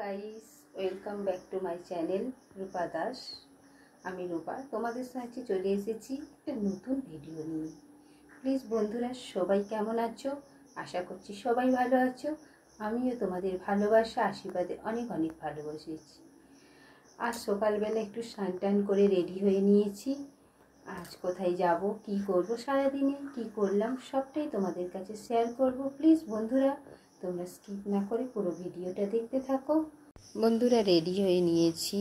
Guys, welcome back to my channel Rupa Das. আমি রূপা তোমাদের সাথে চলে এসেছি একটা নতুন ভিডিও নিয়ে। প্লিজ বন্ধুরা, সবাই কেমন আছো? আশা করছি সবাই ভালো আছো। আমিও তোমাদের ভালোবাসা আশীর্বাদে অনেক অনেক ভালোবাসেছি। আজ সকালবেলা একটু স্নান টান করে রেডি হয়ে নিয়েছি। আজ কোথায় যাব, কি করব, সারাদিনে কি করলাম সবটাই তোমাদের কাছে শেয়ার করব। প্লিজ বন্ধুরা, তোমরা স্কিপ না করে পুরো ভিডিওটা দেখতে থাকো। বন্ধুরা, রেডি হয়ে নিয়েছি,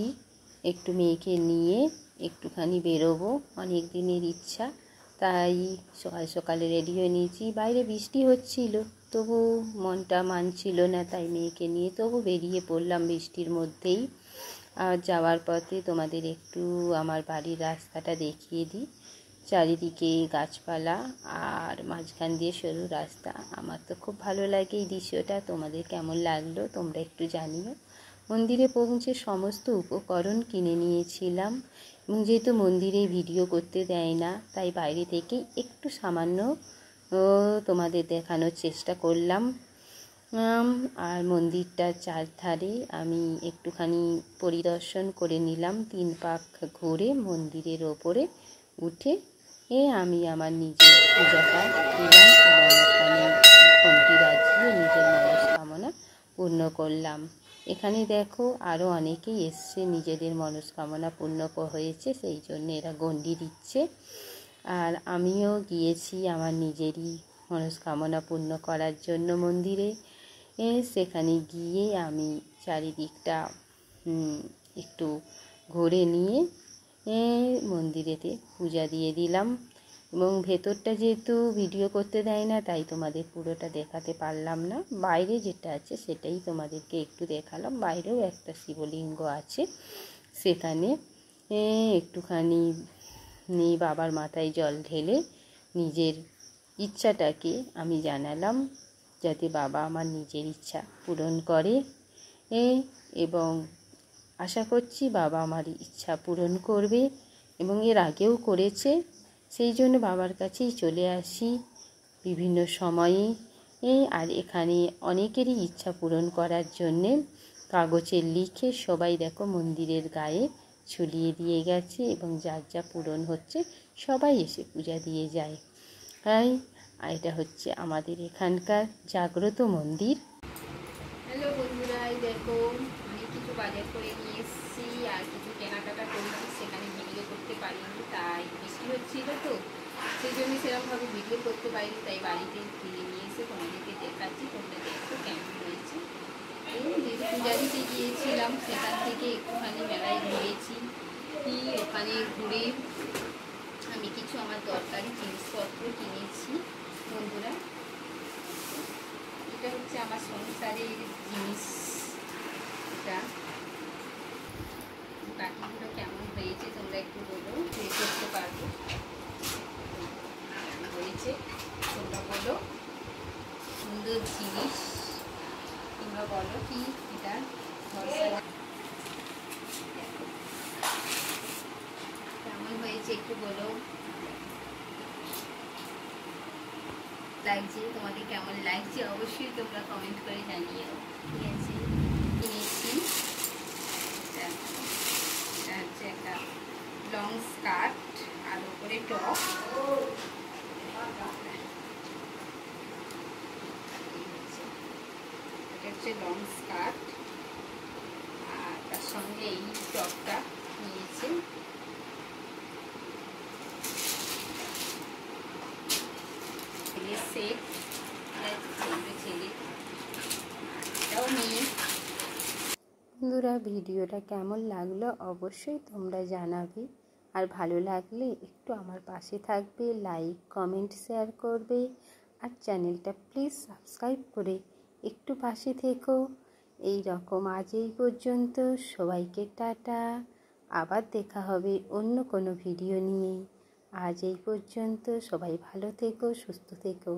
একটু মেয়েকে নিয়ে একটুখানি বেরোবো, অনেক দিনের ইচ্ছা, তাই সকাল সকালে রেডি হয়ে নিয়েছি। বাইরে বৃষ্টি হচ্ছিল, তবু মনটা মানছিল না, তাই মেয়েকে নিয়ে তবু বেরিয়ে পড়লাম বৃষ্টির মধ্যেই। আর যাওয়ার পথে তোমাদের একটু আমার বাড়ির রাস্তাটা দেখিয়ে দিই। চারিদিকে গাছপালা আর মাঝখান দিয়ে সরু রাস্তা। আমার তো খুব ভালো লাগে এই দৃশ্যটা। তোমাদের কেমন লাগলো তোমরা একটু জানিও। মন্দিরে পৌঁছে সমস্ত উপকরণ কিনে নিয়েছিলাম, এবং যেহেতু মন্দিরে ভিডিও করতে দেয় না, তাই বাইরে থেকেই একটু সামান্য তোমাদের দেখানোর চেষ্টা করলাম। আর মন্দিরটার চারধারে আমি একটুখানি পরিদর্শন করে নিলাম। 3 পাক ঘুরে মন্দিরের ওপরে উঠে আমি আমার নিজের পূজাটা দিলাম, এবং ওখানে ঘন্টি বাজিয়ে নিজের মনস্কামনা পূর্ণ করলাম। এখানে দেখো আরও অনেকেই এসছে, নিজেদের মনস্কামনা পূর্ণ হয়েছে সেই জন্য এরা গন্ডি দিচ্ছে। আর আমিও গিয়েছি আমার নিজেরই মনস্কামনা পূর্ণ করার জন্য মন্দিরে। সেখানে গিয়ে আমি চারিদিকটা একটু ঘুরে নিয়ে মন্দিরেতে পূজা দিয়ে দিলাম। এবং ভেতরটা যেহেতু ভিডিও করতে দেয় না, তাই তোমাদের পুরোটা দেখাতে পারলাম না। বাইরে যেটা আছে সেটাই তোমাদেরকে একটু দেখালাম। বাইরেও একটা শিবলিঙ্গ আছে, সেখানে একটুখানি বাবার মাথায় জল ঢেলে নিজের ইচ্ছাটাকে আমি জানালাম, যাতে বাবা আমার নিজের ইচ্ছা পূরণ করে, এবং আশা করছি বাবা আমার ইচ্ছা পূরণ করবে, এবং এর আগেও করেছে। সেই জন্য বাবার কাছেই চলে আসি বিভিন্ন সময়ে। আর এখানে অনেকেরই ইচ্ছা পূরণ করার জন্যে কাগজে লিখে সবাই দেখো মন্দিরের গায়ে ঝুলিয়ে দিয়ে গেছে, এবং যার যা পূরণ হচ্ছে সবাই এসে পূজা দিয়ে যায়। তাই এটা হচ্ছে আমাদের এখানকার জাগ্রত মন্দির। হ্যালো বন্ধুরা, দেখো অনেক কিছু বাজার করে নিয়ে এসেছি আর কিছু কেনাকাটা করেছি, সেখানে ভিডিও করতে পারিনি, তাই বৃষ্টি হচ্ছিল তো সেই জন্য সেরকমভাবে ভিডিও করতে পারিনি। তাই বাড়িতে কিনে নিয়ে এসে তোমাদেরকে দেখাচ্ছি, তোমরা দেখো কেমন হয়েছে। পূজা দিতে গিয়েছিলাম, সেখান থেকে একটুখানি মেলায় ঘুরেছি। ওখানে ঘুরে আমি কিছু আমার দরকারি জিনিসপত্র কিনেছি। বন্ধুরা, এটা হচ্ছে আমার সংসারের জিনিস। এটা বাকিগুলো কেমন হয়েছে তোমরা একটু বলো, তৈরি করতে পারবো হয়েছে তোমরা বলো। সুন্দর জিনিস, তোমরা বলো কি এটা কেমন হয়েছে একটু বলো। লাগছে তোমাদের, কেমন লাগছে অবশ্যই তোমরা কমেন্ট করে জানিও। ঠিক আছে, কিনেছি এটা হচ্ছে একটা লং স্কার্ট আর উপরে টপ। এটা হচ্ছে লং স্কার্ট, আর তার সঙ্গে এই টপটা নিয়েছি। সেট ছেলে, এটাও নিয়ে। বন্ধুরা, ভিডিওটা কেমন লাগলো অবশ্যই তোমরা জানাবে, আর ভালো লাগলে একটু আমার পাশে থাকবে, লাইক কমেন্ট শেয়ার করবে, আর চ্যানেলটা প্লিজ সাবস্ক্রাইব করে একটু পাশে থেকো। এই রকম আজ এই পর্যন্ত, সবাইকে টাটা। আবার দেখা হবে অন্য কোনো ভিডিও নিয়ে। আজ এই পর্যন্ত, সবাই ভালো থেকো, সুস্থ থেকো।